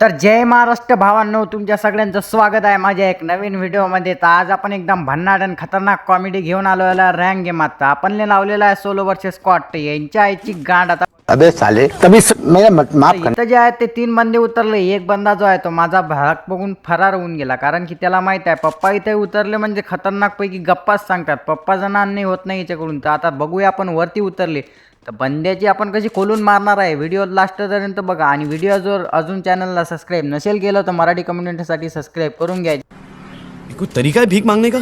तर जय महाराष्ट्र भावांनो, तुमच्या सगळ्यांचं स्वागत आहे माझ्या एक नवीन व्हिडिओमध्ये। तर आज आपण एकदम भन्नाट आणि खतरनाक कॉमेडी घेऊन आलोला रँक गेमात। आपण लावलेला आहे सोलो वर्सेस स्क्वॉड। यांच्या आईची गांड आता अबे साले तभी मेरा माफ करना। इथं जे आहे ते 3 बंदे उतरले। एक बंदा जो आहे तो माझा भाग बघून फरार होऊन गेला, कारण की त्याला माहित आहे पप्पा इथे उतरले म्हणजे खतरनाक पैकी गप्पाच सांगतात। पप्पा जणांना नाही होत नाही याच्याकडून। तर आता बघूया आपण वरती उतरले तर बंद्याची आपण कशी खोलून मारणार आहे। व्हिडिओ लास्टपर्यंत बघा आणि व्हिडिओ जर अजून चॅनलला सबस्क्राइब नसेल केलं तर मराठी कम्युनिटीसाठी सबस्क्राइब करून घ्या। कोई तरीका है भीख मांगने का?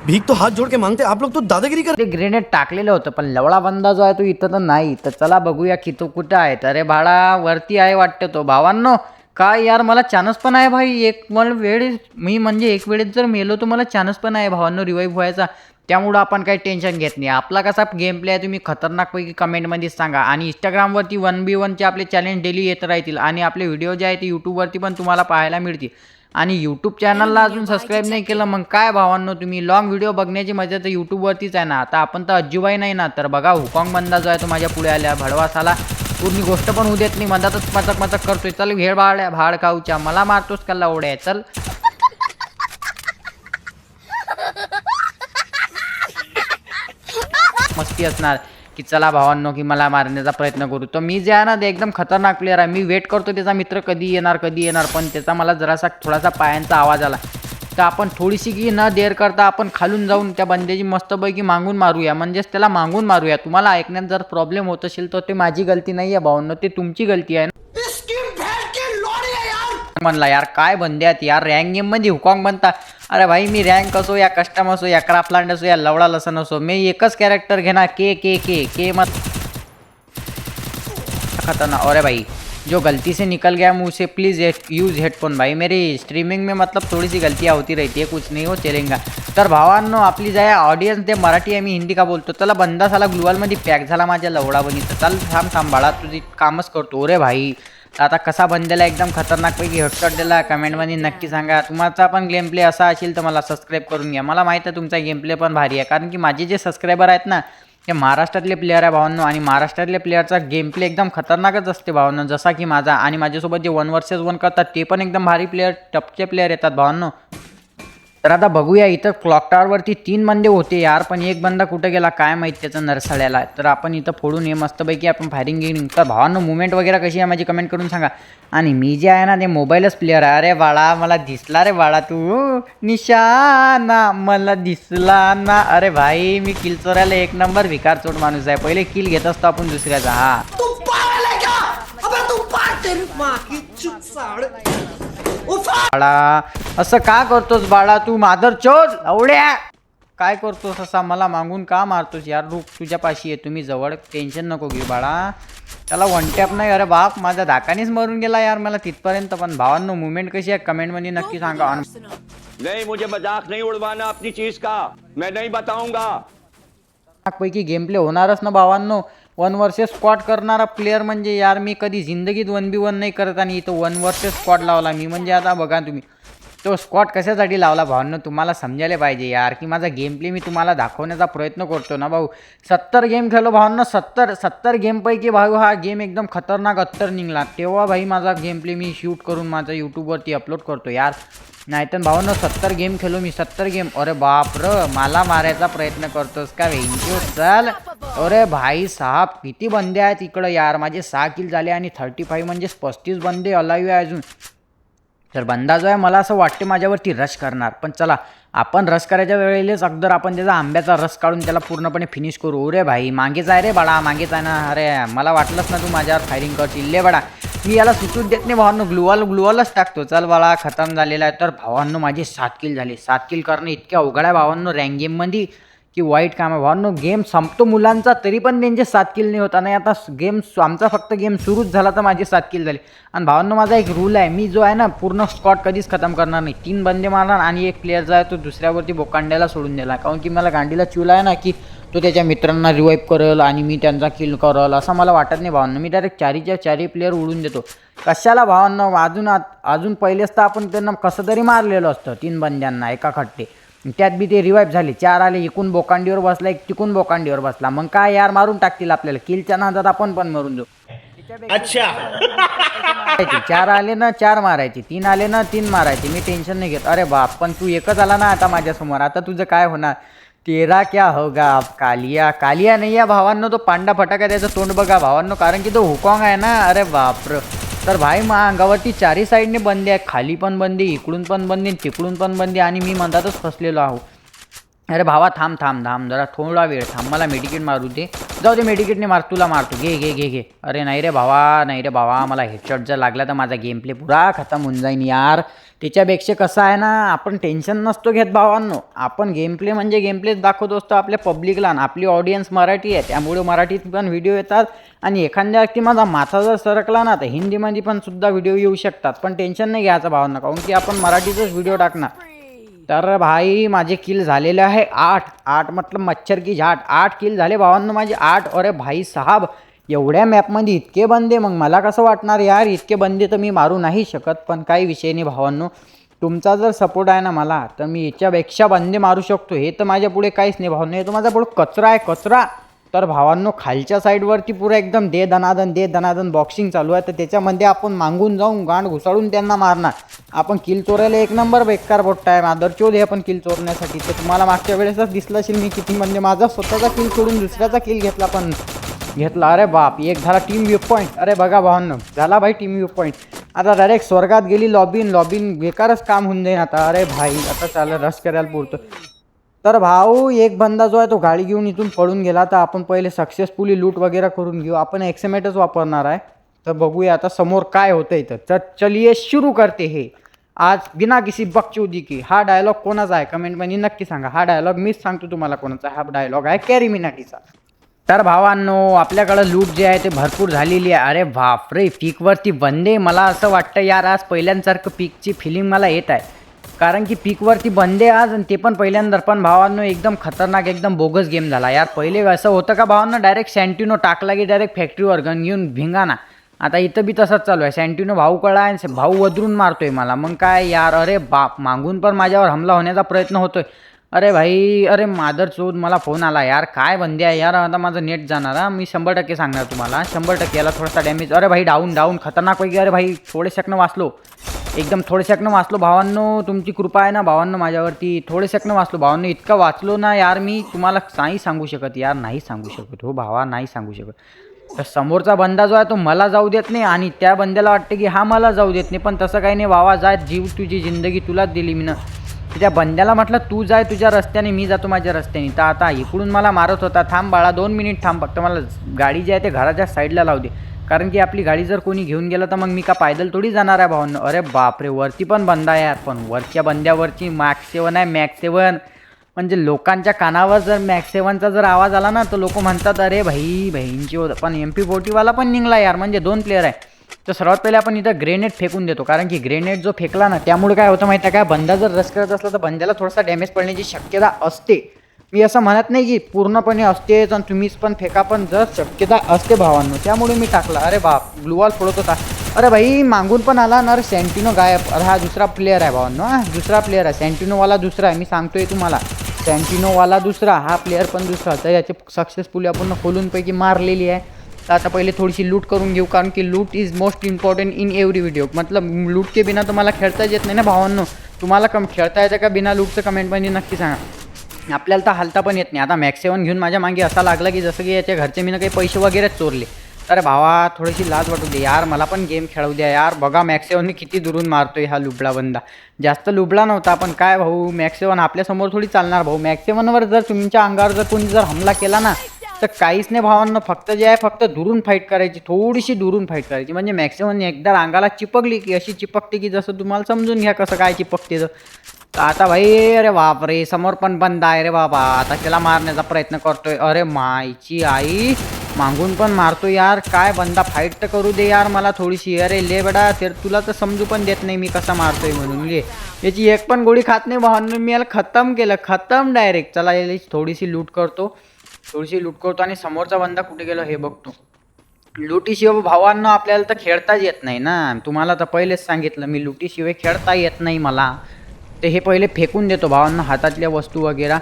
भीख तो हाथ जोड़ के मांगते, आप लोग तो दादागिरी कर। ते ग्रेनेड टाकलेलं होतं पण लवळा बंदा जो आहे तो इथं तर नाही। तर चला बघूया की तो कुठं आहे। अरे भाडा वरती आहे वाटतं तो। भावांनो काय यार, मला चान्स पण आहे भाई। एक वेळ मी म्हणजे एक वेळेस जर मेलो तर मला चान्स पण आहे भावांनो रिवाईव्ह व्हायचा। त्यामुळं आपण काही टेन्शन घेत नाही। आपला कसा गेम प्ले आहे तुम्ही खतरनाकपैकी कमेंटमध्ये सांगा। आणि इंस्टाग्रामवरती 1v1चे आपले चॅलेंज डेली येत राहतील आणि आपले व्हिडिओ जे आहे ते यूट्यूबवरती पण तुम्हाला पाहायला मिळतील। आणि यूट्यूब चॅनलला अजून सबस्क्राईब नाही केलं मग काय भावांनो, तुम्ही लॉंग व्हिडिओ बघण्याची मजा तर यूट्यूबवरतीच आहे ना। आता आपण तर अज्जूबाई नाही ना। तर बघा हुकॉंग बंदा जो आहे तो माझ्या पुढे आल्या भडवासाला पूर्ण गोष्ट पण होऊ देत नाही, मधातच मचक मचक करतोय। चल भेळ भाड खाऊच्या, मला मारतोस का लवड्या, चल मस्ती असणार की चला भावांनो की मला मारण्याचा प्रयत्न करू। तर मी जे आहे ना ते एकदम खतरनाक प्लेअर आहे। मी वेट करतो त्याचा मित्र कधी येणार पण त्याचा मला थोडासा पायांचा आवाज आला। तर आपण थोडीशी की न देर करता आपण खालून जाऊन त्या बंद्याची मस्तपैकी मागून मारूया, म्हणजेच त्याला मागून मारूया। तुम्हाला ऐकण्यात जर प्रॉब्लेम होत असेल तर ते माझी गलती नाही आहे भावांनो, ते तुमची गलती आहे ना। म्हणला यार काय बंद्यात यार, रँक गेम मध्ये हुकॉंग बनता। अरे भाई मी रँक असो या कस्टम असो या क्राफ्टलँड असो या लवडा लसन असो, मी एकच कॅरेक्टर घेणार के मत खतरनाक। अरे भाई जो गलती से निकल गया मुँह से प्लीज़ यूज़ हेडफोन। भाई मेरी स्ट्रीमिंग में मतलब थोड़ी सी गलतियाँ होती रहती है, कुछ नहीं हो चलेगा। तर भावांनो आपली जाय ऑडियन्स ते मराठी आहे, मी हिंदी का बोलतो। चला बंदा साला ग्लुअलमध्ये पॅक झाला माझ्या लवडा बनी। तर चल थांब बाळा तुझी कामच करतो। अरे भाई आता कसा बंद्याला एकदम खतरनाकपैकी हेडशॉट दिला कमेंटमध्ये नक्की सांगा। तुमचा पण गेम प्ले असा असेल तर मला सबस्क्राईब करून घ्या। मला माहीत आहे तुमचा गेम प्ले पण भारी आहे, कारण की माझे जे सबस्क्रायबर आहेत ना ते महाराष्ट्रातले प्लेअर आहे भावांनो। आणि महाराष्ट्रातल्या प्लेअरचा गेम प्ले एकदम खतरनाकच असते भावांनो, जसा की माझा। आणि माझ्यासोबत जे 1 vs 1 करतात ते पण एकदम भारी प्लेअर टपचे प्लेअर येतात भावांनो। तर आता बघूया इथं क्लॉक टॉवरवरती 3 बंदे होते यार, पण एक बंदा कुठं गेला काय माहीत त्याचा नरसाळ्याला। तर आपण इथं फोडून ये मस्तपैकी आपण फायरिंग गेम। तर भावांनो मुवमेंट वगैरे कशी आहे माझी कमेंट करून सांगा। आणि मी जे आहे ना ते मोबाईलच प्लेअर आहे। अरे बाळा मला दिसला रे बाळा तू निशाना, मला दिसला ना। अरे भाई मी किल चोरायला 1 नंबर भिकार चोट माणूस आहे। पहिले किल घेत असतो आपण दुसऱ्याचा। हा बाळा असं का करतोस बाळा तू, माधर चोद आवड्या काय करतोस असा, मला मागून का मारतोस यार। रूप तुझ्या पाशी आहे, तुम्ही जवळ, टेन्शन नको घेऊ बाळा। त्याला वन टॅप नाही। अरे बाप माझ्या धाकानेच मरून गेला यार मला तिथपर्यंत। पण भावांनो मुवमेंट कशी आहे कमेंटमध्ये नक्की सांगा। नहीं मुझे मजाक नहीं उड़वाना अपनी चीज का, मैं नहीं बताऊंगा। पैकी गेम प्ले होणारच ना भावांनो। 1 vs स्क्वॉड करणारा प्लेअर म्हणजे यार मी कधी जिंदगीत 1v1 नाही करत आणि इथं 1 vs स्क्वॉड लावला मी। म्हणजे आता बघा तुम्ही तो स्क्वॉड कशासाठी लावला भावांनो, तुम्हाला समजायला पाहिजे यार की माझा गेम प्ले मी तुम्हाला दाखवण्याचा प्रयत्न करतो ना भाऊ। 70 गेम खेळलो भावांनो, 70 गेमपैकी भाऊ हा गेम एकदम खतरनाक अत्तर निघाला। तेव्हा भाई माझा गेम प्ले मी शूट करून माझा यूट्यूबवरती अपलोड करतो यार। नाहीतर भावांनो 70 गेम खेळलो मी, 70 गेम। अरे बाप र मला मारायचा प्रयत्न करतोस का वेंचो, चल। अरे भाई साहब किती बंदे आहेत इकडं यार, माझे 6 किल झाले आणि 35 म्हणजे 35 बंदे अलाइव आहे अजून। तर बंदा जो आहे मला असं वाटते माझ्यावरती रश करणार, पण चला आपण रश करायच्या वेळेलाच अगदर आपण त्याचा आंब्याचा रस काढून त्याला पूर्णपणे फिनिश करू। अरे भाई मागेच आहे रे बाळा, मागेच आहे ना। अरे मला वाटलंच ना तू माझ्यावर फायरिंग करशील ले बाळा। मी याला सुचूच देत नाही भावांनो, ग्लुअलच टाकतो। चल बाळा खतम झालेला आहे। तर भावांनो माझे 7 किल झाले। 7 किल करणं इतक्या अवघड आहे भावांनो रँक गेममध्ये की वाईट काम आहे भावांनो। गेम संपतो मुलांचा तरी पण त्यांचे 7 किल नाही होता नाही। आता गेम आमचा फक्त गेम सुरूच झाला तर माझे 7 किल झाले। आणि भावांनो माझा एक रूल आहे, मी जो आहे ना पूर्ण स्क्वॉड कधीच खतम करणार नाही। 3 बंदे मारणार आणि एक प्लेअर जो आहे तो दुसऱ्यावरती बोकांड्याला सोडून दिला, कारण की मला गांडीला चिवला आहे ना की तो त्याच्या मित्रांना रिवाईव्ह करेल आणि मी त्यांचा किल करेल असं मला वाटत नाही भावांनो। मी डायरेक्ट चारी प्लेअर उडून देतो। कशाला भावांनो, अजून पहिलेच तर आपण त्यांना कसं तरी मारलेलं असतं 3 बंद्यांना एका खट्टे। त्यात बी ते रिवाईव्ह झाले, 4 आले, एकूण बोकांडीवर बसला, एक तिकून बोकांडीवर बसला। मग काय यार मारून टाकतील आपल्याला, किलच्या नादात आपण पण मरून जाऊ। अच्छा मारायचे. 4 आले ना 4 मारायचे, 3 आले ना 3 मारायचे. मी टेन्शन नाही घेत. अरे बाप, पण तू एकच आला ना आता माझ्यासमोर, आता तुझं काय होणार? तेरा क्या होगा अब? कालिया कालिया नाही या भावांनो, तो पांडा फटाका त्याचं तोंड बघा भावांनो, कारण की तो हुकॉंग आहे ना. अरे बापर. तर भाई मा अंगावरती 4ही साईडने बंदी आहे, खाली पण बंदी, इकडून पण बंदी, तिकडून पण बंदी, आणि मी मधातच फसलेलो आहो. अरे भावा थांब थांब थांब जरा थोडा वेळ थांब, मला मेडिकेट मारू दे. जाऊ दे, मेडिकेटने मार, तुला मारतो. घे घे घे घे. अरे नाही रे भावा, नाही रे भावा, मला हेडशॉट जर लागला तर माझा गेम प्ले पुरा खतम होऊन जाईन यार. त्याच्यापेक्षा कसं आहे ना, आपण टेन्शन नसतो घेत भावांनो. आपण गेम प्ले म्हणजे गेम प्लेच दाखवत असतो आपल्या पब्लिकला. आपली ऑडियन्स मराठी आहे, त्यामुळे मराठीत पण व्हिडिओ येतात. आणि एखाद्या व्यक्ती माझा माथा जर सरकला ना तर हिंदीमध्ये पण सुद्धा व्हिडिओ येऊ शकतात. पण टेन्शन नाही घ्यायचं भावांना, काहून की आपण मराठीतच व्हिडिओ टाकणार. तर भाई माझे किल झालेले आहे 8 मतलब मच्छर की झाट. 8 किल झाले भावांनो माझे 8. अरे भाई साहब, एवढ्या मॅपमध्ये इतके बंदे, मग मला कसं वाटणार यार? इतके बंदे तर मी मारू नाही शकत, पण काही विषय नाही भावांनो. तुमचा जर सपोर्ट आहे ना मला, तर मी याच्यापेक्षा बंदे मारू शकतो. हे तर माझ्या पुढे काहीच नाही भावांनो, हे तर माझ्या पुढे कचरा आहे, कचरा. तर भावांनो खालच्या साईडवरती पुरा एकदम दे दनादन बॉक्सिंग चालू आहे. तर त्याच्यामध्ये आपण मागून जाऊन गांड घुसाळून त्यांना मारणार. आपण किल चोरायला एक नंबर बेकार बोट्टा आहे, मादरचोद हे आपण किल चोरण्यासाठी. तर तुम्हाला मागच्या वेळेसच दिसलं असेल मी किती म्हणजे माझा स्वतःचा किल सोडून दुसऱ्याचा किल घेतला, पण घेतला. अरे बाप, एक झाला टीम व्यू पॉईंट. अरे बघा भावांनो, झाला भाई टीम व्यू पॉईंट. आता डायरेक्ट स्वर्गात गेली लॉबिन बेकारच काम होऊन जाईन आता. अरे भाई आता चालेल, रश करायला पुरतं. तर भाऊ एक बंदा जो आहे तो गाडी घेऊन इथून पळून गेला. तर आपण पहिले सक्सेसफुली लूट वगैरे करून घेऊ. आपण एक्सएमएटच वापरणार आहे. तर बघूया आता समोर काय होतं इथं. तर चलिए शुरू करते हे आज बिना किसी बकचोदी की. हा डायलॉग कोणाचा आहे कमेंटमध्ये नक्की सांगा. हा डायलॉग मीच सांगतो तुम्हाला कोणाचा. हा डायलॉग आहे कॅरी मिनाटीचा. तर भावांनो आपल्याकडं लूट जे आहे ते भरपूर झालेली आहे. अरे बापरे, पीकवरती बंदे. मला असं वाटतं यार आज पहिल्यांसारखं पीकची फिलिंग मला येत आहे, कारण की पीकवरती बंदे आज, आणि ते पण पहिल्यांदा. पण भावांनो एकदम खतरनाक, एकदम बोगस गेम झाला यार. पहिले असं होतं का भावांनो, डायरेक्ट सँटिनो टाकला की डायरेक्ट फॅक्टरीवर गन घेऊन भिंगाना. आता इथं बी तसंच चालू आहे. सँटिनो भाऊ कळा आहे, भाऊ वदरून मारतोय मला. मग काय यार, अरे बाप, मागून पण माझ्यावर हमला होण्याचा प्रयत्न होतोय. अरे भाई, अरे मादरचोद, मला फोन आला यार. काय बंदे आहे यार, आता माझं नेट जाणार. मी 100% सांगणार तुम्हाला, 100% याला थोडासा डॅमेज. अरे भाई डाऊन खतरनाकपैकी. अरे भाई थोडेसेकनं वाचलो, एकदम थोडेसेकनं वाचलो भावांनो. तुमची कृपा आहे ना भावांनो माझ्यावरती. थोडेसेकनं वाचलो भावांनो, इतकं वाचलो ना यार मी तुम्हाला नाही सांगू शकत यार, नाही सांगू शकत हो भावा, नाही सांगू शकत. तर समोरचा बंदा जो आहे तो मला जाऊ देत नाही, आणि त्या बंद्याला वाटतं की हा मला जाऊ देत नाही. पण तसं काही नाही भावा, जाय, जीव तुझी जिंदगी तुलाच दिली मी ना. त्या बंद्याला म्हटलं तू जाय तुझ्या रस्त्याने, मी जातो माझ्या रस्त्याने. तर आता इकडून मला मारत होता. थांब बाळा, 2 मिनिट थांब फक्त. मला गाडी जी आहे ते घराच्या साईडला लावू दे, कारण की आपली गाडी जर कोणी घेऊन गेलं तर मग मी का पायदल थोडी जाणार आहे भावांनो. अरे बापरे, वरती पण बंदा आहे यार. पण वरच्या बंद्यावरची मॅक्स 7 आहे, मॅक्स 7. म्हणजे लोकांच्या कानावर जर मॅक्स 7चा जर आवाज आला ना तर लोक म्हणतात अरे भाई बहीणची होत. पण MP40वाला पण निघला यार, म्हणजे 2 प्लेअर आहे. तर सर्वात पहिले आपण इथं ग्रेनेड फेकून देतो, कारण की ग्रेनेड जो फेकला ना त्यामुळे काय होतं माहिती आहे का, बंदा जर रश करत असला तर बंद्याला थोडासा डॅमेज पडण्याची शक्यता असते. मी असं म्हणत नाही की पूर्णपणे असतेच, आणि तुम्हीच पण फेका, पण जर शक्यता असते भावांनो, त्यामुळे मी टाकला. अरे बाप, ग्लुवॉल फोडत होता. अरे भाई मागून पण आला ना. सँटिनो गायब. अरे हा दुसरा प्लेअर आहे भावांनो, हा दुसरा प्लेअर आहे. सँटिनोवाला दुसरा आहे, मी सांगतोय तुम्हाला. सँटिनोवाला दुसरा, हा प्लेअर पण दुसरा. तर याचे सक्सेसफुली आपण खोलूनपैकी मारलेली आहे. तर आता पहिले थोडीशी लूट करून घेऊ, कारण की लूट is most important in every video. मतलब लूट के बिना तुम्हाला खेळताच येत नाही ना भावांनो. तुम्हाला खेळता येतं का बिना लूटचं कमेंटमध्ये नक्की सांगा. आपल्याला तर हालता पण येत नाही. आता मॅक्स 7 घेऊन माझ्या मागे असा लागला की जसं की याच्या घरचे मी ना काही पैसे वगैरेच चोरले. तर भावा थोडीशी लाज वाटू दे यार, मला पण गेम खेळू द्या यार. बघा मॅक्स 7 किती दुरून मारतोय हा लुबडा बंदा. जास्त लुबडा नव्हता, पण काय भाऊ, मॅक्स 7 आपल्यासमोर थोडी चालणार भाऊ. मॅक्स 7वर जर तुमच्या अंगावर जर कोणी जर हमला केला ना तर काहीच नाही भावांना. फक्त जे आहे फक्त दुरून फाईट करायची, थोडीशी दुरून फाईट करायची. म्हणजे मॅक्स 7 एकदा अंगाला चिपकली की अशी चिपकते की जसं तुम्हाला समजून घ्या कसं काय चिपकते. तर आता भाई, अरे बापरे, समोर पण बंद आहे रे बाबा. आता त्याला मारण्याचा प्रयत्न करतोय. अरे मायची आई, मागून पण मारतो यार. काय बंदा, फाईट तर करू दे यार मला थोडीशी. अरे ले बेडा, तर तुला तर समजू पण देत नाही मी कसा मारतोय म्हणून. याची एक पण गोळी खात नाही भावांनो. मी याला खतम केलं, खतम डायरेक्ट. चला याला थोडीशी लूट करतो, आणि समोरचा बंदा कुठे गेला हे बघतो. लुटीशिवाय भावांनो आपल्याला तर खेळताच येत नाही ना. तुम्हाला तर पहिलेच सांगितलं मी, लुटीशिवाय खेळता येत नाही मला. ते हे पहिले फेकून देतो भावांना हातातल्या वस्तू वगैरे.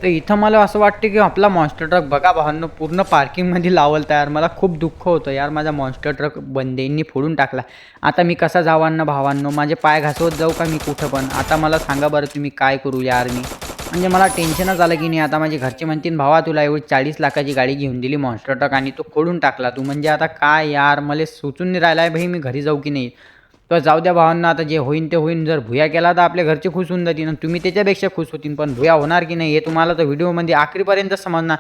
तर इथं मला असं वाटतं की आपला मॉन्स्टर ट्रक बघा भावांनो पूर्ण पार्किंगमध्ये लावलं यार. मला खूप दुःख होतं यार, माझा मॉन्स्टर ट्रक बंदेंनी फोडून टाकला. आता मी कसा जावांना भावांनो, माझे पाय घासवत जाऊ का मी कुठं पण? आता मला सांगा बरं तुम्ही काय करू यार मी. म्हणजे मला टेन्शनच आलं की नाही. आता माझे घरचे म्हणतील भावा तुला एवढी 40 लाखाची गाडी घेऊन दिली मॉन्स्टर ट्रक आणि तो फोडून टाकला तू. म्हणजे आता काय यार, मला सुचून नाही राहिला आहे भाई मी घरी जाऊ की नाही. तर जाऊ द्या भावांना, आता जे होईन ते होईन. जर भुया केला तर आपले घरचे खुश होऊन जातील आणि तुम्ही त्याच्यापेक्षा खुश होतील. पण भुया होणार की नाही हे तुम्हाला तर व्हिडिओमध्ये आखरीपर्यंत समजणार.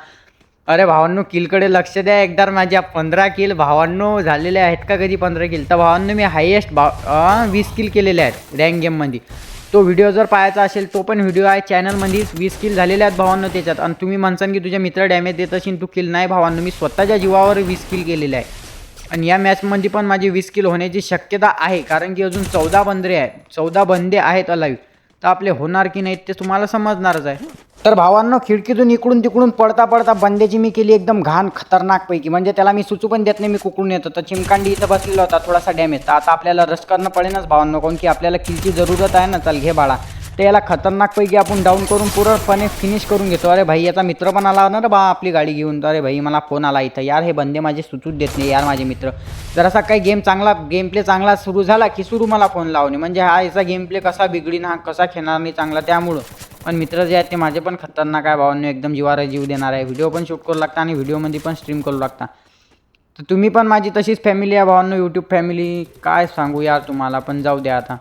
अरे भावांनो किलकडे लक्ष द्या एकदा. माझ्या 15 किल भावांनो झालेले आहेत का कधी 15 किल? तर भावांनो मी हायेस्ट 20 किल केलेले आहेत रँक गेममध्ये. तो व्हिडिओ जर पाहायचा असेल तो पण व्हिडिओ आहे चॅनलमध्ये. 20 किल झालेले आहेत भावांनो त्याच्यात. आणि तुम्ही म्हणसान की तुझ्या मित्र डॅमेज देत असेल तू किल. नाही भावांनो, मी स्वतःच्या जीवावर 20 किल केलेले आहे. आणि या मॅचमध्ये पण माझी 20 किल होण्याची शक्यता आहे, कारण की अजून 14 बंदे आहेत अलाईव्ह. तर आपले होणार की नाही ते तुम्हाला समजणारच आहे. तर भावांनो खिडकीतून इकडून तिकडून पडता बंदेची मी केली एकदम घाण खतरनाकपैकी. म्हणजे त्याला मी सुचू पण देत नाही मी कुकडून येतो. तर चिमकांडी इथं बसलेला होता थोडासा डॅमेज. तर आता आपल्याला रश करणं पडेनच भावांनो, कारण की आपल्याला किलची जरूरत आहे ना. चल घे बाळा. तर याला खतरनाकपैकी आपण डाऊन करून पूर्णपणे फिनिश करून घेतो. अरे भाई याचा मित्र पण आला ना रे बा आपली गाडी घेऊन. तर अरे भाई मला फोन आला इथं यार, हे बंदे माझे सुचूच देत नाही यार माझे मित्र. जरासा काही गेम प्ले चांगला सुरू झाला की सुरू मला फोन लावणे. म्हणजे हा याचा गेम प्ले कसा बिघडीन, हा कसा खेळणार नाही चांगला त्यामुळं. पण मित्र जे आहेत ते माझे पण खतरनाक आहे भावांनो, एकदम जीवावर जीव देणार आहे. व्हिडिओ पण शूट करू लागता आणि व्हिडिओमध्ये पण स्ट्रीम करू लागता. तर तुम्ही पण माझी तशीच फॅमिली आहे भावांनो, यूट्यूब फॅमिली. काय सांगू यार तुम्हाला, पण जाऊ द्या आता.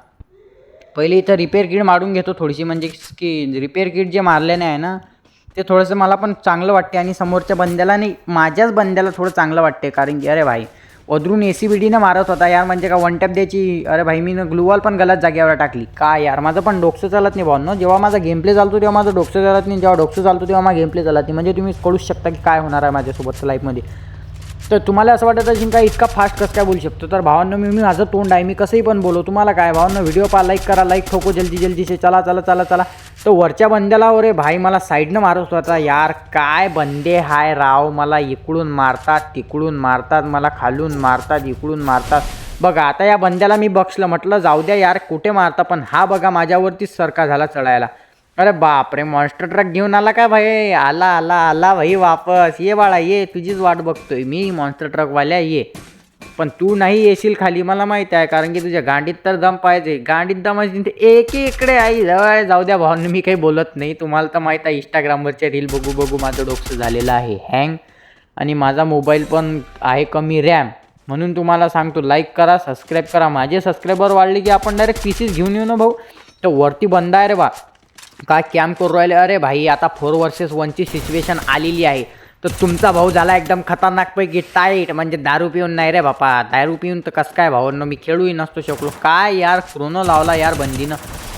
पहिले इथं रिपेअर किट मारून घेतो थोडीशी. म्हणजे की रिपेअर किट जे मारल्याने आहे ना ते थोडंसं मला पण चांगलं वाटते आणि समोरच्या बंद्याला नाही माझ्याच बंद्याला थोडं चांगलं वाटते. कारण की अरे भाई अधरून ACBDनं मारत होता यार. म्हणजे का वन टॅप द्यायची. अरे भाई मी ग्लूवॉल पण गलत जागेवर टाकली. काय यार माझं पण डोकं चालत नाही भावांनो. जेव्हा माझा गेम प्ले चालतो तेव्हा माझं डोकं चालत नाही, जेव्हा डोकं चालतो तेव्हा माझा गेम प्ले चालत नाही. म्हणजे तुम्ही कळूच शकता की काय होणार आहे माझ्यासोबत लाईफमध्ये. तर तुम्हाला असं वाटत असेल का इतका फास्ट कसं काय बोलू शकतो. तर भावांनो मी माझं तोंड आहे, मी कसंही पण बोलू. तुम्हाला काय भावांनो, व्हिडिओ पहा, लाईक करा, लाईक ठोको जल्दी से. चला. तर वरच्या बंद्याला अरे भाई मला साईडनं मारत होता यार. काय बंदे हाय राव, मला इकडून मारतात तिकडून मारतात, मला खालून मारतात इकडून मारतात. बघा आता या बंद्याला मी बक्षलं, म्हटलं जाऊ द्या यार कुठे मारता. पण हा बघा माझ्यावरतीच सरका झाला चढायला. अरे बापरे, मॉन्स्टर ट्रक घेऊन आला काय भाई? आला भाई वापस. ये बाळा ये, तुझीच वाट बघतोय मी मॉन्स्टर ट्रकवाल्या ये. पण तू नाही येशील खाली मला माहिती आहे, कारण की तुझ्या गांडीत तर दम पाहिजे. गांडीत दम एक इकडे आई जाऊ द्या भावांनो, मी काही बोलत नाही. तुम्हाला तर माहीत आहे इंस्टाग्रामवरच्या रील बघू माझं डोकं झालेलं आहे हँग. आणि माझा मोबाईल पण आहे कमी रॅम. म्हणून तुम्हाला सांगतो लाईक करा, सबस्क्राईब करा. माझे सबस्क्रायबर वाढले की आपण डायरेक्ट पीसीस घेऊन येऊ ना भाऊ. तर वरती बंद आहे रे बा, काय कॅम्प करू राहिले. अरे भाई आता 4 vs 1ची सिच्युएशन आलेली आहे. तर तुमचा भाऊ झाला एकदम खतरनाकपैकी टाईट. म्हणजे दारू पिऊन नाही रे बापा, दारू पिऊन तर कसं काय भावांनो मी खेळूही नसतो शकलो. काय यार क्रोनो लावला यार बंदीनं.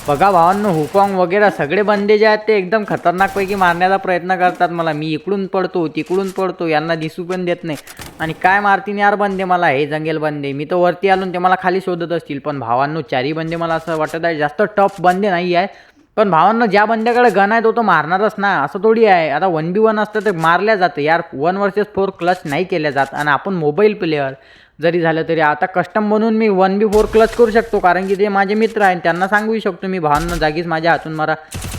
बघा भावांनो हुकॉंग वगैरे सगळे बंदे जे आहेत ते एकदम खतरनाकपैकी मारण्याचा प्रयत्न करतात मला. मी इकडून पडतो तिकडून पडतो, यांना दिसू पण देत नाही. आणि काय मारतीन यार बंदे मला, हे जंगल बंदे. मी तर वरती आलो ते मला खाली शोधत असतील. पण भावांनो 4ही बंदे मला असं वाटत आहे जास्त टफ बंदे नाही आहे. पण भावांनो ज्या बंद्याकडे गन आहे तो मारणारच ना, असं थोडी आहे. आता 1v1 असतं ते मारल्या जातं यार. 1 vs 4 क्लच नाही केल्या जात. आणि आपण मोबाईल प्लेअर जरी झालं तरी आता कस्टम बनवून मी 1v4 क्लच करू शकतो, कारण की ते माझे मित्र आहेत. त्यांना सांगू शकतो मी भावांनो जागीच माझ्या हातून मारा.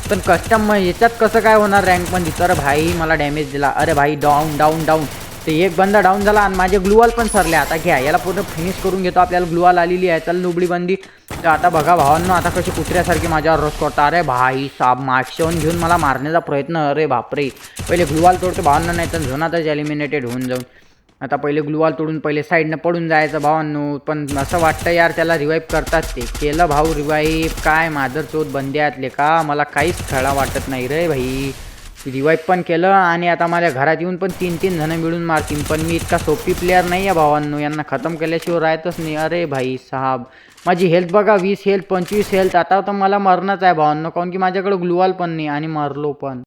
पण कस्टम याच्यात कसं काय होणार रँकमध्ये. तर भाई मला डॅमेज दिला. अरे भाई डाऊन ते एक बंदा डाऊन झाला आणि माझे ग्लूवॉल पण सरले. आता घ्या याला पूर्ण फिनिश करून घेतो. आपल्याला ग्लूवॉल आलेली आहे. चल लुबडी बंदी. तर आता बघा भावांनो आता कशी कुत्र्यासारखी माझ्यावर रस करता. अरे भाई साब मार्क्सवन घेऊन मला मारण्याचा प्रयत्न. अरे बापरे, पहिले ग्लूवॉल तोडतो भावांनो, नाही तर झोनातच एलिमिनेटेड होऊन जाऊन. आता पहिले ग्लूवॉल तोडून पहिले साईडनं पडून जायचं भावांनो. पण असं वाटतं यार त्याला रिवाईव्ह करतात. ते केलं भाऊ रिवाईव्ह. काय मादर चोत बंद्यातले का, मला काहीच खळा वाटत नाही रे भाई. रिवाईव्ह पण केलं आणि आता माझ्या घरात येऊन पण 3 जण मिळून मारतील. पण मी इतका सोपी प्लेअर नाही आहे भावांनो, यांना खतम केल्याशिवाय राहतच नाही. अरे भाई साहब माझी हेल्थ बघा, 20 हेल्थ 25 हेल्थ. आता तर मला मरणंच आहे भावांनो, कारण की माझ्याकडे ग्लूवॉल पण नाही आणि मरलो पण.